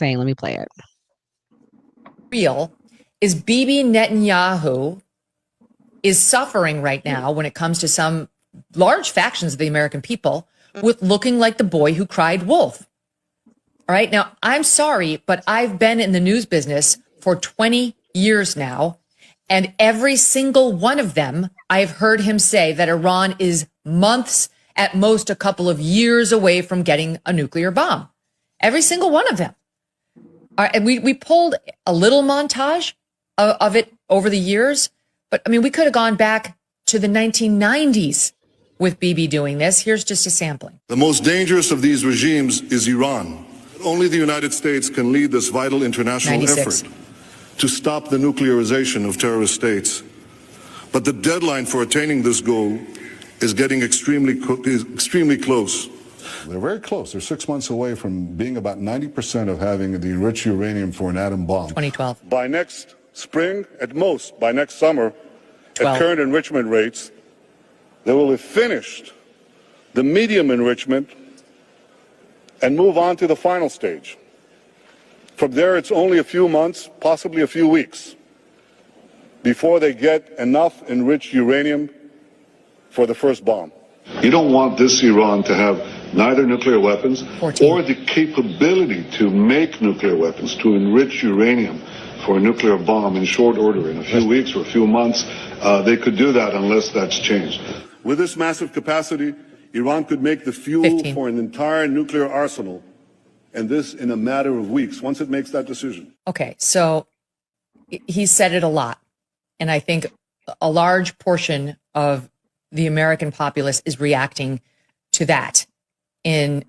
saying. Let me play it. Real is Bibi Netanyahu is suffering right now when it comes to some large factions of the American people with looking like the boy who cried wolf. All right. Now, I'm sorry, but I've been in the news business for 20 years now, and every single one of them, I've heard him say that Iran is months, at most a couple of years away from getting a nuclear bomb. Every single one of them. And we pulled a little montage of it over the years, but I mean, we could have gone back to the 1990s with Bibi doing this. Here's just a sampling. The most dangerous of these regimes is Iran. Only the United States can lead this vital international 96. effort to stop the nuclearization of terrorist states. But the deadline for attaining this goal is getting extremely close. They're very close. They're 6 months away from being about 90% of having the enriched uranium for an atom bomb. 2012. By next spring, at most, by next summer, 12. at current enrichment rates, they will have finished the medium enrichment and move on to the final stage. From there, it's only a few months, possibly a few weeks, before they get enough enriched uranium for the first bomb. You don't want this Iran to have neither nuclear weapons 14. or the capability to make nuclear weapons, to enrich uranium for a nuclear bomb in short order, in a few weeks or a few months. They could do that unless that's changed. With this massive capacity, Iran could make the fuel 15. for an entire nuclear arsenal, and this in a matter of weeks, once it makes that decision. Okay, so he said it a lot. And I think a large portion of the American populace is reacting to that in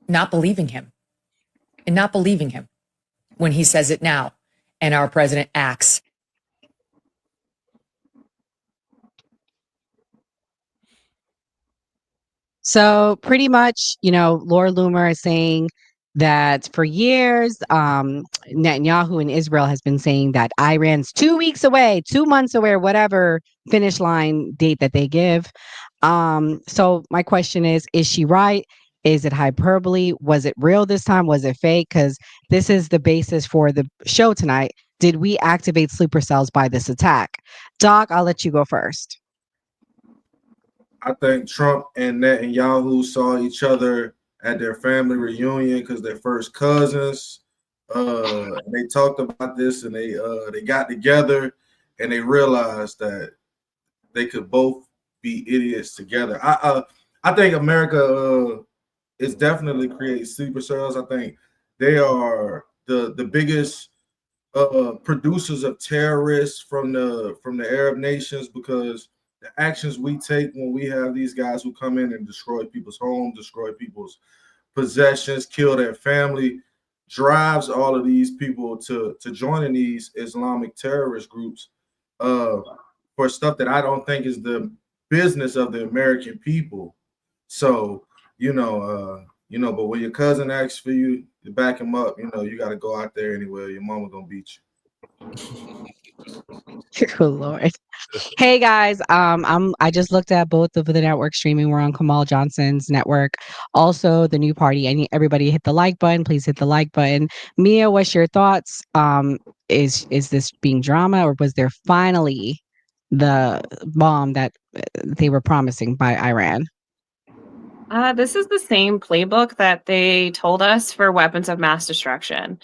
not believing him, when he says it now and our president acts. So pretty much, Laura Loomer is saying that for years, Netanyahu in Israel has been saying that Iran's 2 weeks away, 2 months away, or whatever finish line date that they give. So my question is she right? Is it hyperbole? Was it real this time? Was it fake? Because this is the basis for the show tonight. Did we activate sleeper cells by this attack? Doc, I'll let you go first. I think Trump and Netanyahu saw each other at their family reunion because they're first cousins. They talked about this and they got together and they realized that they could both be idiots together. I think America is definitely creating sleeper cells. I think they are the biggest producers of terrorists from the Arab nations, because the actions we take when we have these guys who come in and destroy people's homes, destroy people's possessions, kill their family, drives all of these people to joining these Islamic terrorist groups for stuff that I don't think is the business of the American people. So, but when your cousin asks for you to back him up, you got to go out there anyway. Your mama gonna beat you. Oh Lord. Hey guys, I just looked at both of the network streaming. We're on Kamal Johnson's network. Also, the new party. I need everybody hit the like button. Please hit the like button. Mia, what's your thoughts? Is this being drama, or was there finally the bomb that they were promising by Iran? This is the same playbook that they told us for weapons of mass destruction.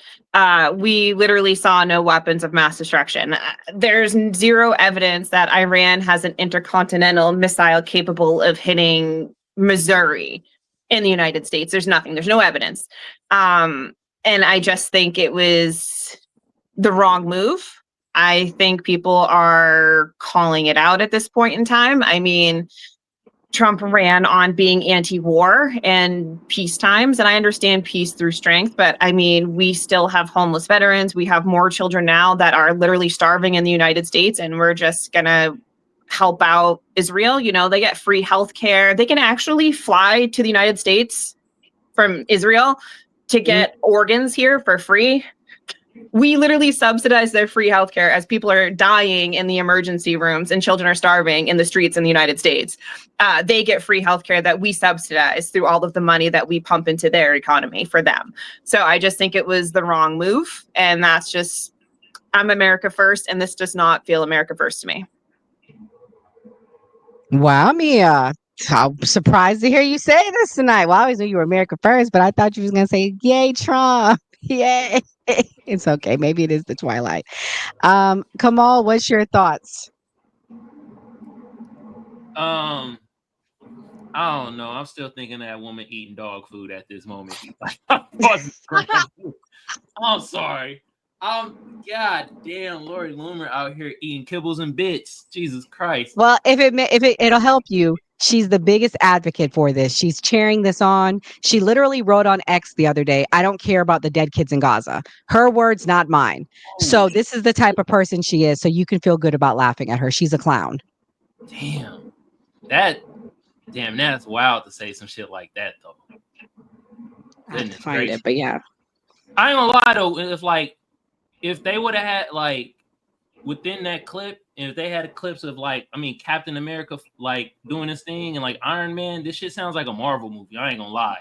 We literally saw no weapons of mass destruction. There's zero evidence that Iran has an intercontinental missile capable of hitting Missouri in the United States. There's nothing. There's no evidence. And I just think it was the wrong move. I think people are calling it out at this point in time. I mean, Trump ran on being anti-war and peace times, and I understand peace through strength, but I mean, we still have homeless veterans. We have more children now that are literally starving in the United States, and we're just gonna help out Israel. They get free health care. They can actually fly to the United States from Israel to get organs here for free. We literally subsidize their free healthcare as people are dying in the emergency rooms and children are starving in the streets in the United States. They get free healthcare that we subsidize through all of the money that we pump into their economy for them. So I just think it was the wrong move. And that's just, I'm America first, and this does not feel America first to me. Wow, Mia. I'm surprised to hear you say this tonight. Well, I always knew you were America first, but I thought you was gonna say, "Yay, Trump! Yay!" It's okay. Maybe it is the twilight. Kamal, what's your thoughts? I don't know. I'm still thinking of that woman eating dog food at this moment. I'm sorry. God damn, Lori Loomer out here eating kibbles and bits. Jesus Christ. Well, it'll help you, she's the biggest advocate for this. She's cheering this on. She literally wrote on X the other day, "I don't care about the dead kids in Gaza." Her words, not mine. So this is the type of person she is. So you can feel good about laughing at her. She's a clown. Damn, that's wild to say some shit like that though. I have to find it, but yeah. I ain't gonna lie though, if they would have had like within that clip, and if they had clips of Captain America doing this thing and Iron Man, this shit sounds like a Marvel movie. I ain't gonna lie.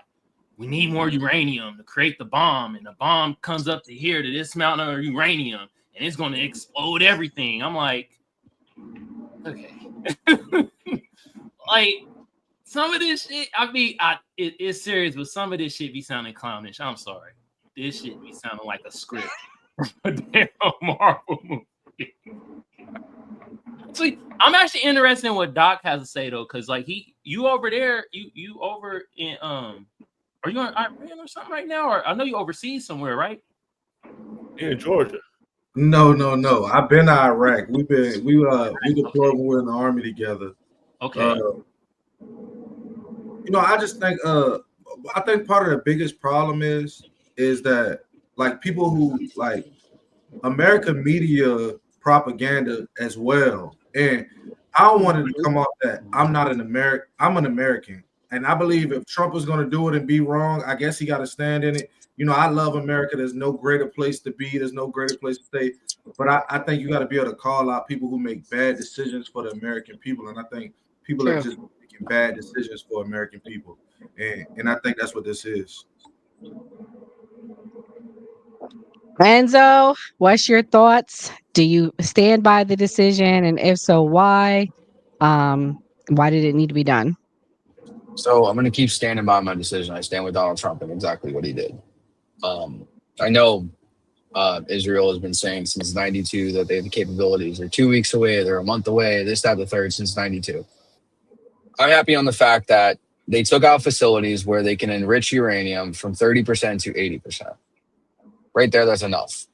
We need more uranium to create the bomb, and the bomb comes up to here to this mountain of uranium, and it's gonna explode everything. I'm like, okay. Some of this shit, it's serious, but some of this shit be sounding clownish. I'm sorry. This shit be sounding like a script. A damn Marvel movie. So I'm actually interested in what Doc has to say though, because you over there, you over in are you in Iran or something right now? Or I know you overseas somewhere, right? In Georgia. No. I've been to Iraq. We deployed when we were in the army together. Okay. I just think I think part of the biggest problem is that people who American media propaganda as well. And I don't want it to come off that I'm not an American. I'm an American. And I believe if Trump is going to do it and be wrong, I guess he got to stand in it. I love America. There's no greater place to be. There's no greater place to stay. But I think you got to be able to call out people who make bad decisions for the American people. And I think people are just making bad decisions for American people. And I think that's what this is. Enzo, what's your thoughts? Do you stand by the decision? And if so, why? Why did it need to be done? So I'm going to keep standing by my decision. I stand with Donald Trump and exactly what he did. I know Israel has been saying since 92 that they have the capabilities. They're 2 weeks away. They're a month away. This, that, the third since 92. I'm happy on the fact that they took out facilities where they can enrich uranium from 30% to 80%. Right there, that's enough.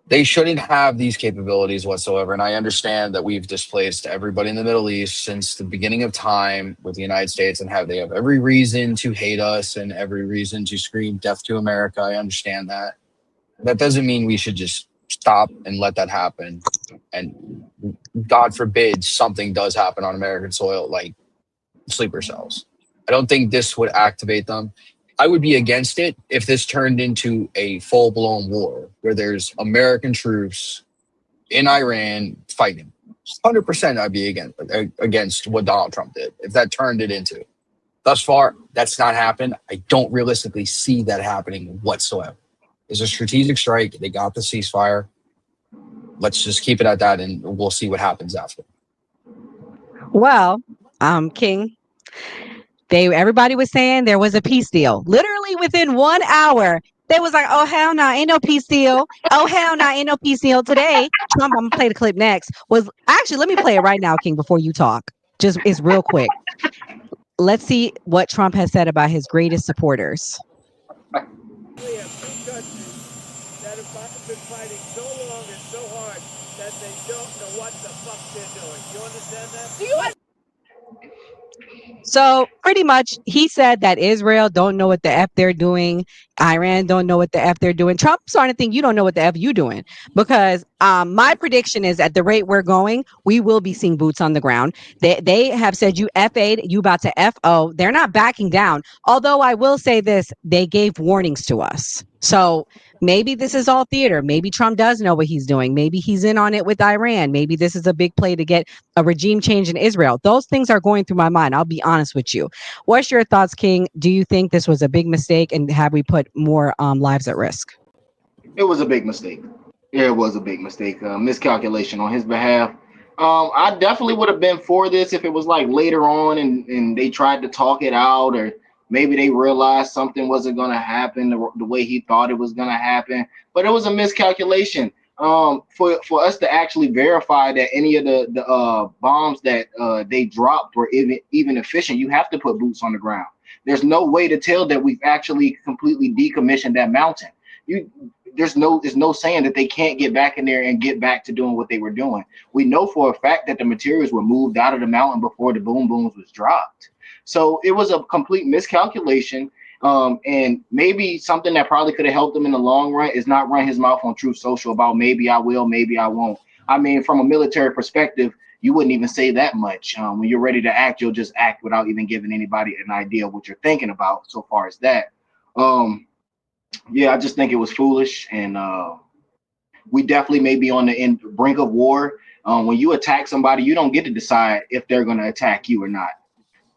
They shouldn't have these capabilities whatsoever. And I understand that we've displaced everybody in the Middle East since the beginning of time with the United States, and they have every reason to hate us and every reason to scream death to America. I understand that. That doesn't mean we should just stop and let that happen. And God forbid something does happen on American soil, like sleeper cells. I don't think this would activate them. I would be against it if this turned into a full-blown war where there's American troops in Iran fighting. 100% I'd be against what Donald Trump did if that turned it into. Thus far, that's not happened. I don't realistically see that happening whatsoever. It's a strategic strike. They got the ceasefire. Let's just keep it at that, and we'll see what happens after. Well, King, everybody was saying there was a peace deal. Literally within 1 hour, they was like, "Oh hell no, ain't no peace deal. Oh hell no, ain't no peace deal." Today, Trump, I'm gonna play the clip next. Was actually, let me play it right now, King, before you talk. It's real quick. Let's see what Trump has said about his greatest supporters. We have two countries that have been fighting so long and so hard that they don't know what the fuck they're doing. You understand that? So pretty much he said that Israel don't know what the F they're doing. Iran don't know what the F they're doing. Trump's starting to think you don't know what the F you doing, because my prediction is at the rate we're going, we will be seeing boots on the ground. They have said you F8, you about to FO. They're not backing down. Although I will say this, they gave warnings to us. So maybe this is all theater. Maybe Trump does know what he's doing. Maybe he's in on it with Iran. Maybe this is a big play to get a regime change in Israel. Those things are going through my mind. I'll be honest with you. What's your thoughts, King? Do you think this was a big mistake, and have we put more lives at risk? It was a big mistake. Yeah, it was a big mistake. Miscalculation on his behalf. I definitely would have been for this if it was like later on and they tried to talk it out, or maybe they realized something wasn't going to happen the way he thought it was going to happen. But it was a miscalculation. For us to actually verify that any of the bombs that they dropped were even efficient, you have to put boots on the ground. There's no way to tell that we've actually completely decommissioned that mountain. There's no saying that they can't get back in there and get back to doing what they were doing. We know for a fact that the materials were moved out of the mountain before the boom booms was dropped. So it was a complete miscalculation. And maybe something that probably could have helped him in the long run is not run his mouth on Truth Social about maybe I will, maybe I won't. I mean, from a military perspective, you wouldn't even say that much. When you're ready to act, you'll just act without even giving anybody an idea of what you're thinking about so far as that. Yeah, I just think it was foolish, and we definitely may be on the brink of war. When you attack somebody, you don't get to decide if they're going to attack you or not.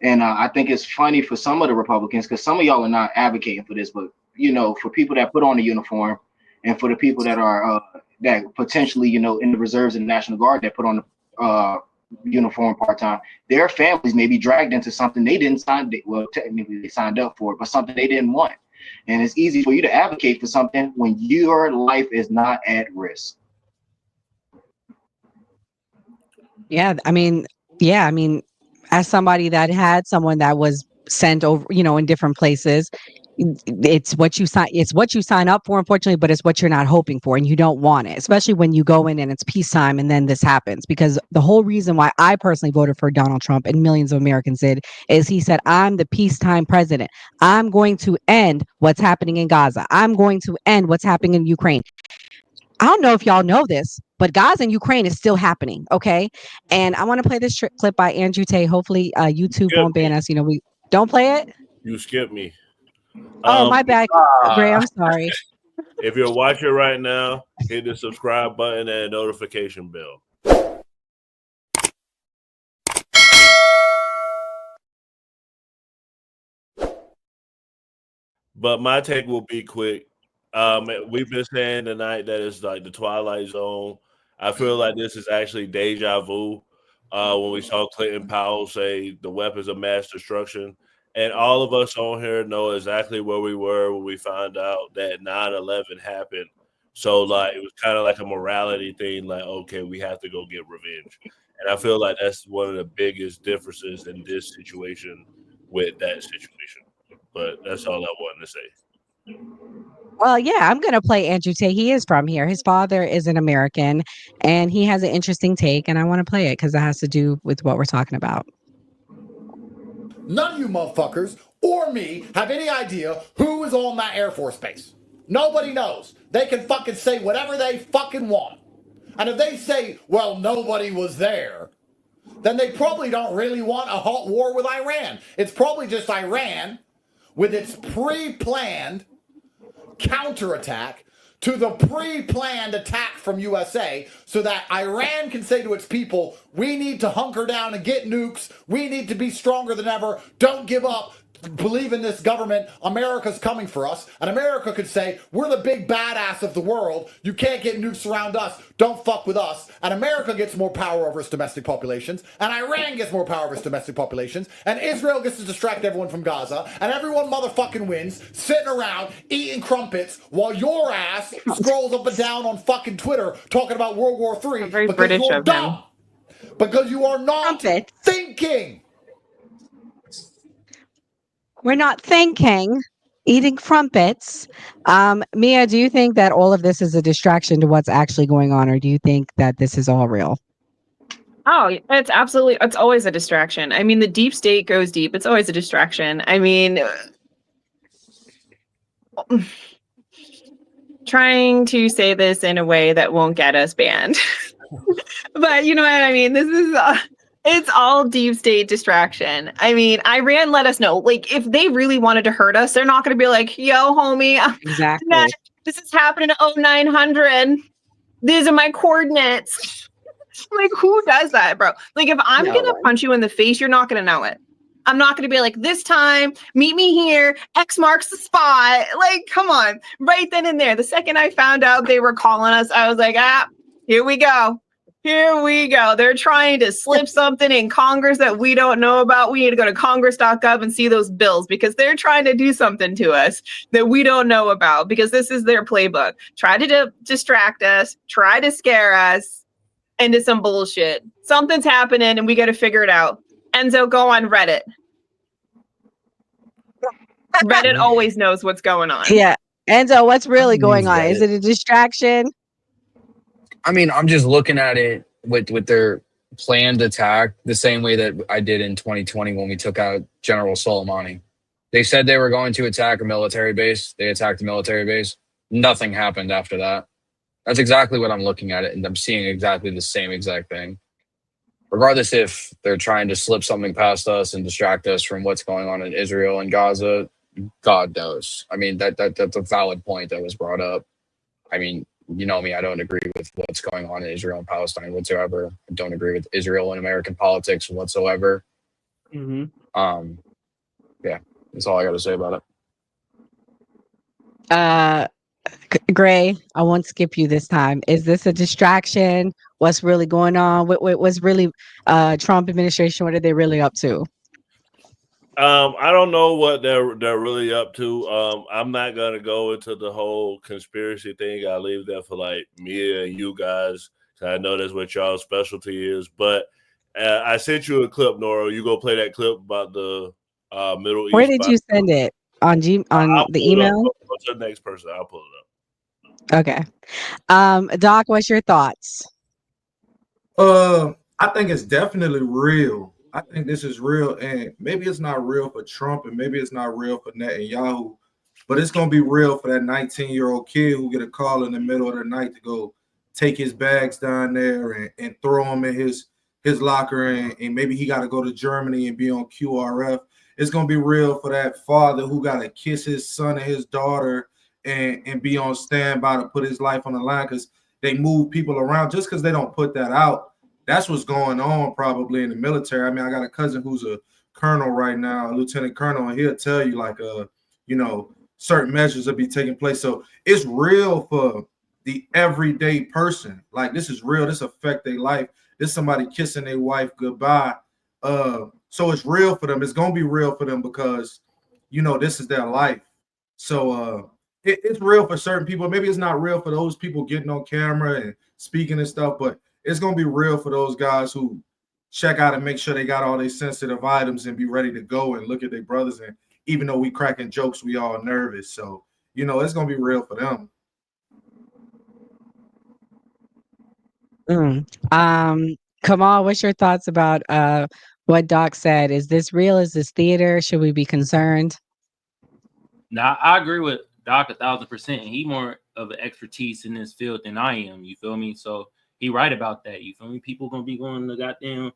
And I think it's funny for some of the Republicans, because some of y'all are not advocating for this, but for people that put on the uniform, and for the people that are that potentially in the reserves and the National Guard that put on the uniform part-time, their families may be dragged into something they didn't sign. Well, technically they signed up for it, but something they didn't want. And it's easy for you to advocate for something when your life is not at risk. Yeah, I mean, as somebody that had someone that was sent over, in different places, it's what you sign up for, unfortunately, but it's what you're not hoping for, and you don't want it, especially when you go in and it's peacetime and then this happens. Because the whole reason why I personally voted for Donald Trump, and millions of Americans did, is he said, I'm the peacetime president. I'm going to end what's happening in Gaza. I'm going to end what's happening in Ukraine. I don't know if y'all know this, but Gaza and Ukraine is still happening. Okay. And I want to play this clip by Andrew Tate. Hopefully YouTube won't ban us. We don't play it. You skipped me. Oh, my bad, Gray. I'm sorry. If you're watching right now, hit the subscribe button and notification bell. But my take will be quick. We've been saying tonight that it's like the Twilight Zone. I feel like this is actually deja vu when we saw Clinton Powell say the weapons of mass destruction. And all of us on here know exactly where we were when we found out that 9/11 happened. So like it was kind of like a morality thing, like, okay, we have to go get revenge. And I feel like that's one of the biggest differences in this situation with that situation. But that's all I wanted to say. Well, yeah, I'm going to play Andrew Tate. He is from here. His father is an American, and he has an interesting take, and I want to play it because it has to do with what we're talking about. None of you motherfuckers or me have any idea who is on that Air Force base. Nobody knows. They can fucking say whatever they fucking want. And if they say, well, nobody was there, then they probably don't really want a hot war with Iran. It's probably just Iran with its pre-planned counterattack to the pre-planned attack from USA, so that Iran can say to its people, we need to hunker down and get nukes. We need to be stronger than ever. Don't give up. Believe in this government. America's coming for us. And America could say, we're the big badass of the world. You can't get nukes around us. Don't fuck with us. And America gets more power over its domestic populations. And Iran gets more power over its domestic populations. And Israel gets to distract everyone from Gaza. And everyone motherfucking wins, sitting around eating crumpets while your ass scrolls up and down on fucking Twitter talking about World War III because British you're of dumb. Because you are not thinking. We're not thinking, eating crumpets. Mia, do you think that all of this is a distraction to what's actually going on, or do you think that this is all real? Oh, it's always a distraction. I mean, the deep state goes deep. It's always a distraction. I mean, trying to say this in a way that won't get us banned. But you know what I mean? This is It's all deep state distraction. I mean, Iran let us know. Like, if they really wanted to hurt us, they're not going to be like, yo, homie, Exactly. this is happening at 0900. These are my coordinates. Like, who does that, bro? Like, if I'm No gonna one. punch you in the face, you're not gonna know it. I'm not gonna be like, this time, meet me here, X marks the spot. Like, come on. Right then and there. The second I found out they were calling us, I was like, here we go. Here we go. They're trying to slip something in Congress that we don't know about. We need to go to congress.gov and see those bills because they're trying to do something to us that we don't know about because this is their playbook. Try to distract us, try to scare us into some bullshit. Something's happening and we got to figure it out. Enzo, go on Reddit. Reddit always knows what's going on. Yeah. Enzo, what's really don't going use on? Is Reddit. it a distraction? I mean, I'm just looking at it with their planned attack the same way that I did in 2020 when we took out General Soleimani. They said they were going to attack a military base. They attacked a military base. Nothing happened after that. That's exactly what I'm looking at it, and I'm seeing exactly the same exact thing. Regardless if they're trying to slip something past us and distract us from what's going on in Israel and Gaza, God knows. I mean, that's a valid point that was brought up. I mean, you know me, I don't agree with what's going on in Israel and Palestine whatsoever. I don't agree with Israel and American politics whatsoever. Mm-hmm. Yeah, that's all I got to say about it. Gray, I won't skip you this time. Is this a distraction? What's really going on? What's really Trump administration? What are they really up to? I don't know what they're really up to. I'm not gonna go into the whole conspiracy thing. I leave that for like me and you guys. I know that's what y'all's specialty is. But I sent you a clip, Nora. You go play that clip about the Middle Where East. did you send it? On on I'll the pull it up. email? Go to the next person. I'll pull it up. Okay. Doc, what's your thoughts? I think it's definitely real. I think this is real, and maybe it's not real for Trump, and maybe it's not real for Netanyahu, but it's gonna be real for that 19-year-old kid who get a call in the middle of the night to go take his bags down there and throw them in his locker, and maybe he got to go to Germany and be on QRF. It's gonna be real for that father who got to kiss his son and his daughter and be on standby to put his life on the line because they move people around just because they don't put that out. That's what's going on probably in the military. I mean, I got a cousin who's a colonel right now, a lieutenant colonel, and he'll tell you like certain measures will be taking place. So it's real for the everyday person. Like this is real. This affect their life. This somebody kissing their wife goodbye. So it's real for them. It's gonna be real for them because this is their life. So it's real for certain people. Maybe it's not real for those people getting on camera and speaking and stuff, but it's gonna be real for those guys who check out and make sure they got all their sensitive items and be ready to go and look at their brothers. And even though we cracking jokes, we all nervous. So it's gonna be real for them. Kamal, what's your thoughts about what Doc said? Is this real? Is this theater? Should we be concerned? Now I agree with Doc 1,000%. He more of an expertise in this field than I am. You feel me? So he right about that. You feel me? People gonna be going to goddamn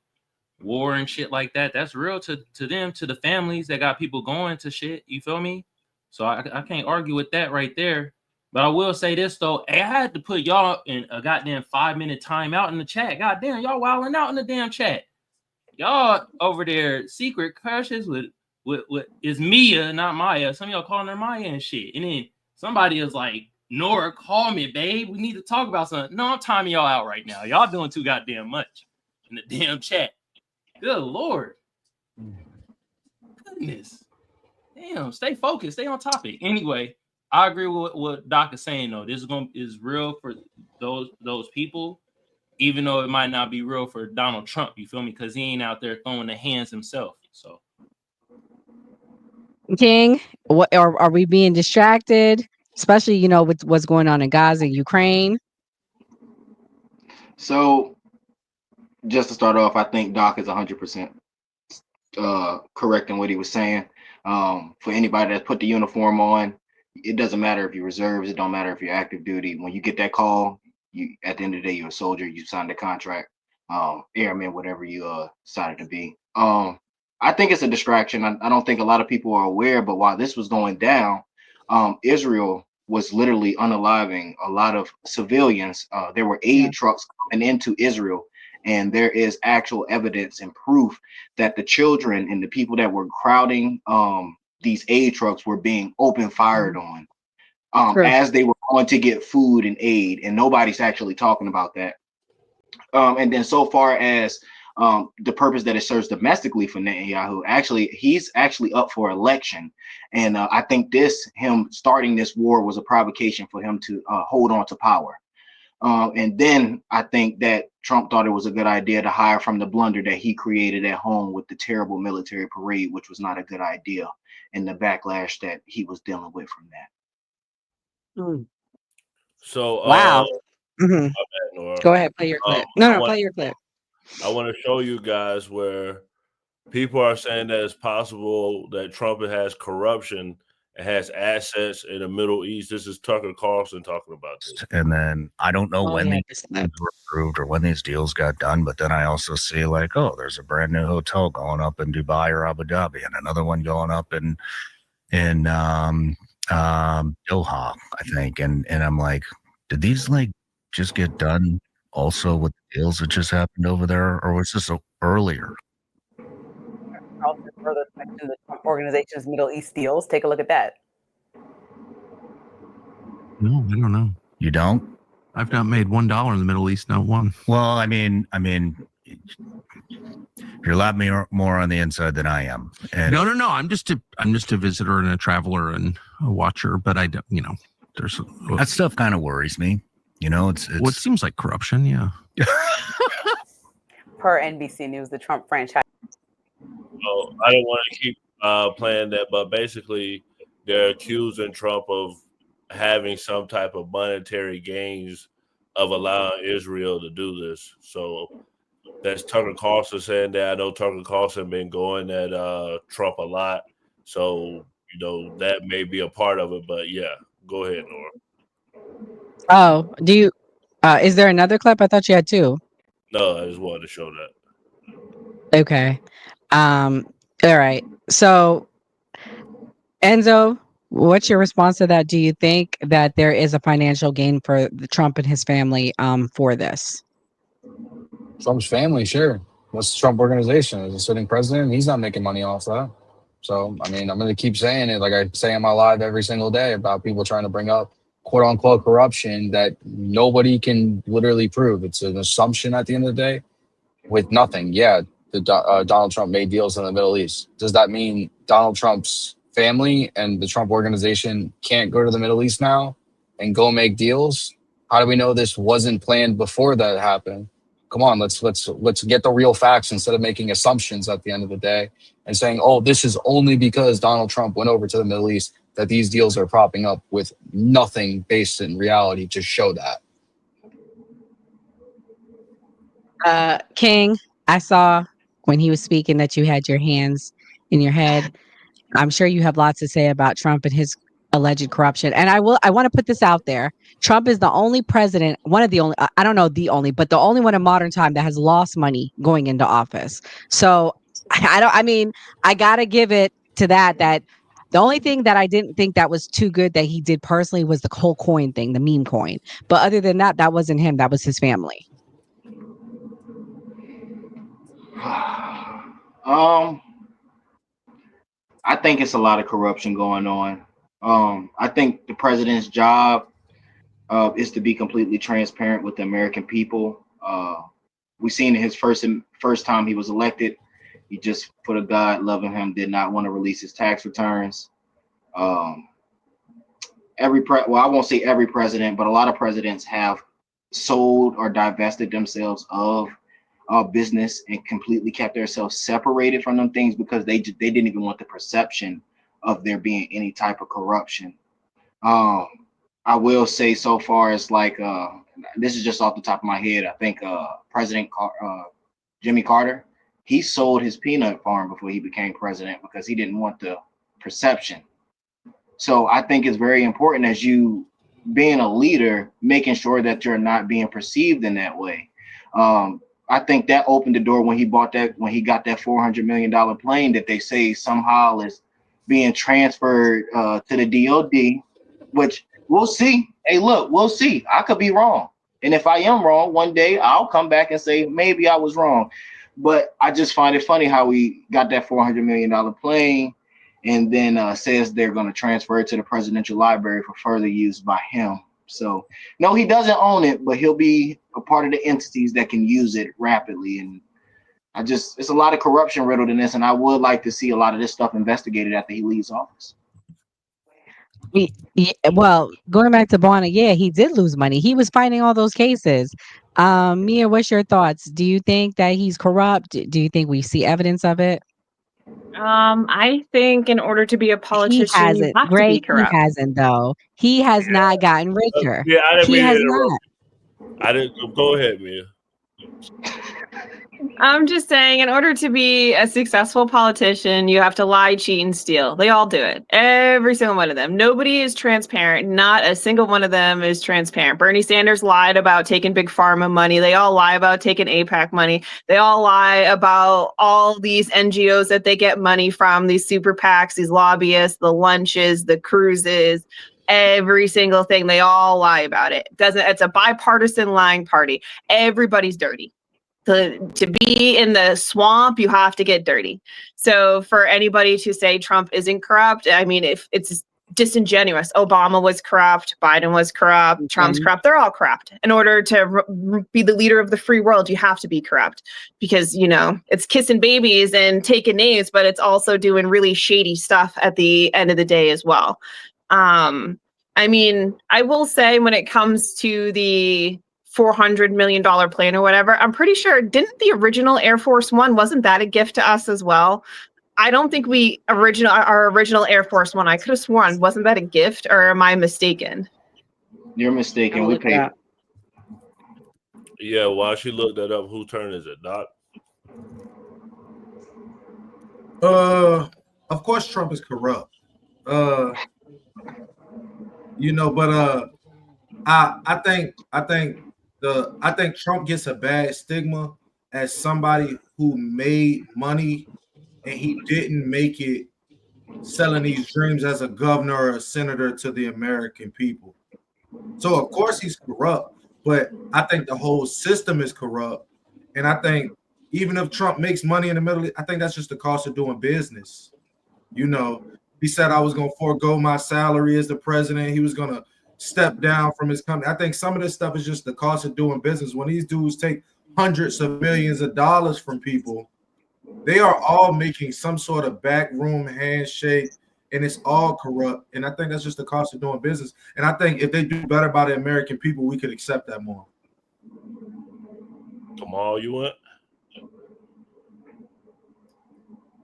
war and shit like that. That's real to them, to the families that got people going to shit. You feel me? So I can't argue with that right there. But I will say this though, I had to put y'all in a goddamn 5-minute timeout in the chat. Goddamn, y'all wilding out in the damn chat. Y'all over there secret crushes with is Mia, not Maya. Some of y'all calling her Maya and shit. And then somebody is like, Nora, call me, babe. We need to talk about something. No, I'm timing y'all out right now. Y'all doing too goddamn much in the damn chat. Good Lord. Goodness. Damn, stay focused. Stay on topic. Anyway, I agree with what Doc is saying, though. This is real for those people, even though it might not be real for Donald Trump. You feel me? Because he ain't out there throwing the hands himself. So, King, what are we being distracted? Especially, with what's going on in Gaza, Ukraine. So just to start off, I think Doc is 100% correct in what he was saying. For anybody that's put the uniform on, it doesn't matter if you're reserves, it don't matter if you're active duty. When you get that call, you at the end of the day, you're a soldier, you signed a contract. airmen, whatever you decided to be. I think it's a distraction. I don't think a lot of people are aware, but while this was going down, Israel was literally unaliving a lot of civilians. There were Yeah. aid trucks coming into Israel, and there is actual evidence and proof that the children and the people that were crowding these aid trucks were being open fired on True. as they were going to get food and aid, and nobody's actually talking about that. And then so far as the purpose that it serves domestically for Netanyahu, actually, he's actually up for election. And I think him starting this war was a provocation for him to hold on to power. And then I think that Trump thought it was a good idea to hire from the blunder that he created at home with the terrible military parade, which was not a good idea, and the backlash that he was dealing with from that. Mm. So, Wow. my hmm bad, Nora. Go ahead, play your clip. No, I no, want play your clip. I want to show you guys where people are saying that it's possible that Trump has corruption and has assets in the Middle East. This is Tucker Carlson talking about this. And then I don't know Oh when yeah, these this deals were approved or when these deals got done, but then I also see like, oh, there's a brand new hotel going up in Dubai or Abu Dhabi, and another one going up in Doha, I think, and I'm like, did these like just get done also with the deals that just happened over there, or was this earlier? Carlson further mentioned the Trump organization's Middle East deals. Take a look at that. No, I don't know. You don't? I've not made $1 in the Middle East, not one. Well, I mean, you're a lot more on the inside than I am. And No. I'm just a visitor and a traveler and a watcher, but I don't. There's that stuff kind of worries me. It's what seems like corruption. Yeah. Per NBC News, the Trump franchise. So I don't want to keep playing that, but basically they're accusing Trump of having some type of monetary gains of allowing Israel to do this. So that's Tucker Carlson saying that. I know Tucker Carlson been going at Trump a lot, so that may be a part of it. But yeah, go ahead, Nora. Oh, do you? Is there another clip? I thought you had two. No, I just wanted to show that. Okay. All right. So, Enzo, what's your response to that? Do you think that there is a financial gain for Trump and his family for this? Trump's family, sure. What's the Trump organization? As a sitting president, he's not making money off that. So, I mean, I'm going to keep saying it like I say in my live every single day about people trying to bring up quote unquote corruption that nobody can literally prove. It's an assumption at the end of the day with nothing. Yeah, Donald Trump made deals in the Middle East. Does that mean Donald Trump's family and the Trump organization can't go to the Middle East now and go make deals? How do we know this wasn't planned before that happened? Come on, let's get the real facts instead of making assumptions at the end of the day and saying, oh, this is only because Donald Trump went over to the Middle East that these deals are propping up with nothing based in reality to show that. King, I saw when he was speaking that you had your hands in your head. I'm sure you have lots to say about Trump and his alleged corruption. And I want to put this out there. Trump is the only president, one of the only, I don't know the only, but the only one in modern time that has lost money going into office. So I got to give it to that the only thing that I didn't think that was too good that he did personally was the whole coin thing, the meme coin. But other than that, that wasn't him. That was his family. I think it's a lot of corruption going on. I think the president's job is to be completely transparent with the American people. We've seen in his first time he was elected, he just, for the God loving him, did not want to release his tax returns. I won't say every president, but a lot of presidents have sold or divested themselves of business and completely kept themselves separated from them things because they didn't even want the perception of there being any type of corruption. I will say so far as like this is just off the top of my head. I think President Jimmy Carter, he sold his peanut farm before he became president because he didn't want the perception. So I think it's very important as you being a leader, making sure that you're not being perceived in that way. I think that opened the door when he got that $400 million plane that they say somehow is being transferred to the DOD, which we'll see. Hey, look, we'll see. I could be wrong. And if I am wrong, one day I'll come back and say, maybe I was wrong. But I just find it funny how we got that $400 million plane and then says they're going to transfer it to the presidential library for further use by him. So, no, he doesn't own it, but he'll be a part of the entities that can use it rapidly. And it's a lot of corruption riddled in this, and I would like to see a lot of this stuff investigated after he leaves office. Well, going back to Bonner, yeah, he did lose money. He was fighting all those cases. Mia, what's your thoughts? Do you think that he's corrupt? Do you think we see evidence of it? I think in order to be a He politician, you hasn't, have to be Gray. He corrupt. hasn't, though. He has not gotten richer. Yeah, I didn't He mean to has interrupt. not. I didn't. Go ahead, Mia. I'm just saying, in order to be a successful politician, you have to lie, cheat, and steal. They all do it. Every single one of them. Nobody is transparent. Not a single one of them is transparent. Bernie Sanders lied about taking big pharma money. They all lie about taking APAC money. They all lie about all these NGOs that they get money from, these super PACs, these lobbyists, the lunches, the cruises. Every single thing. They all lie about it. It's a bipartisan lying party. Everybody's dirty. To be in the swamp, you have to get dirty. So for anybody to say Trump isn't corrupt, I mean, if it's disingenuous. Obama was corrupt, Biden was corrupt, Trump's corrupt. They're all corrupt. In order to be the leader of the free world, you have to be corrupt because, it's kissing babies and taking names, but it's also doing really shady stuff at the end of the day as well. I mean, I will say when it comes to the $400 million plane or whatever, I'm pretty sure, didn't the original Air Force One, wasn't that a gift to us as well? I don't think our original Air Force One, I could have sworn, wasn't that a gift, or am I mistaken? You're mistaken. We paid. Yeah, while she looked that up, whose turn is it, Doc? Of course Trump is corrupt. But I think Trump gets a bad stigma as somebody who made money and he didn't make it selling these dreams as a governor or a senator to the American people. So of course he's corrupt, but I think the whole system is corrupt. And I think even if Trump makes money in the Middle East, I think that's just the cost of doing business. He said I was going to forego my salary as the president. He was going to step down from his company. I think some of this stuff is just the cost of doing business. When these dudes take hundreds of millions of dollars from people, they are all making some sort of backroom handshake, and it's all corrupt. And I think that's just the cost of doing business. And I think if they do better by the American people, we could accept that more. Kamal, you went?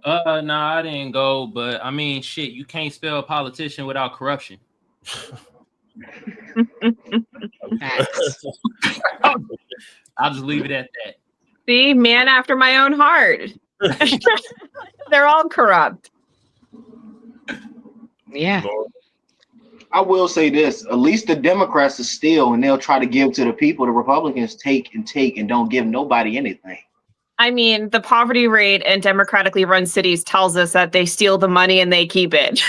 No, I didn't go, but I mean, shit, you can't spell politician without corruption. I'll just leave it at that. See, man after my own heart. They're all corrupt. Yeah. I will say this: at least the Democrats are steal, and they'll try to give to the people. The Republicans take and don't give nobody anything. I mean, the poverty rate in democratically run cities tells us that they steal the money and they keep it.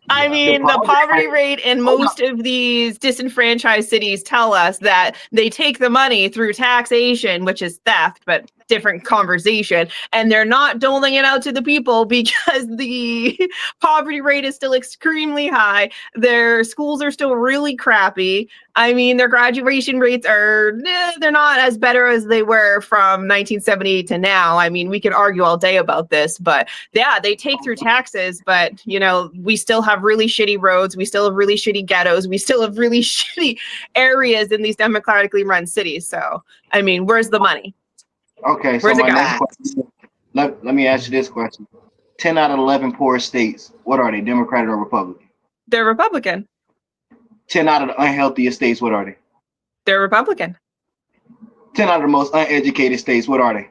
I mean, the poverty rate in most of these disenfranchised cities tell us that they take the money through taxation, which is theft, but different conversation, and they're not doling it out to the people because the poverty rate is still extremely high. Their schools are still really crappy. I mean, their graduation rates they're not as better as they were from 1978 to now. I mean, we can argue all day about this, but yeah, they take through taxes, but we still have really shitty roads. We still have really shitty ghettos. We still have really shitty areas in these democratically run cities. So, I mean, where's the money? Okay, so my next question, let me ask you this question. 10 out of 11 poorest states, what are they, Democratic or Republican? They're Republican. 10 out of the unhealthiest states, what are they? They're Republican. 10 out of the most uneducated states, what are they?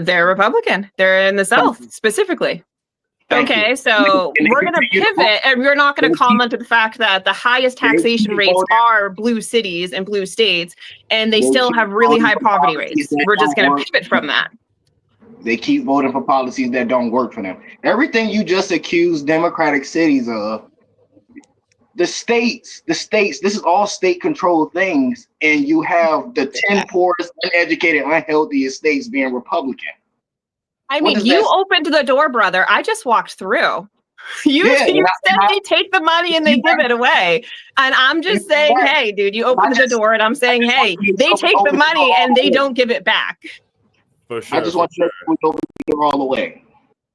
They're Republican. They're in the South, specifically. Okay, so we're going to pivot, and we're not going to comment on the fact that the highest taxation rates are blue cities and blue states, and they still have really high poverty rates. We're just going to pivot from that. They keep voting for policies that don't work for them. Everything you just accused Democratic cities of, the states, this is all state-controlled things, and you have the 10 poorest, uneducated, unhealthiest states being Republican. I mean, you opened the door, brother. I just walked through. You said they take the money and they give it away. And I'm just saying, hey, dude, you opened the door, and I'm saying, hey, they take the money and they don't give it back. For sure. I just want you to open the door all the way.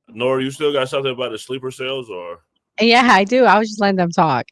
Nora, you still got something about the sleeper cells, or? Yeah, I do. I was just letting them talk.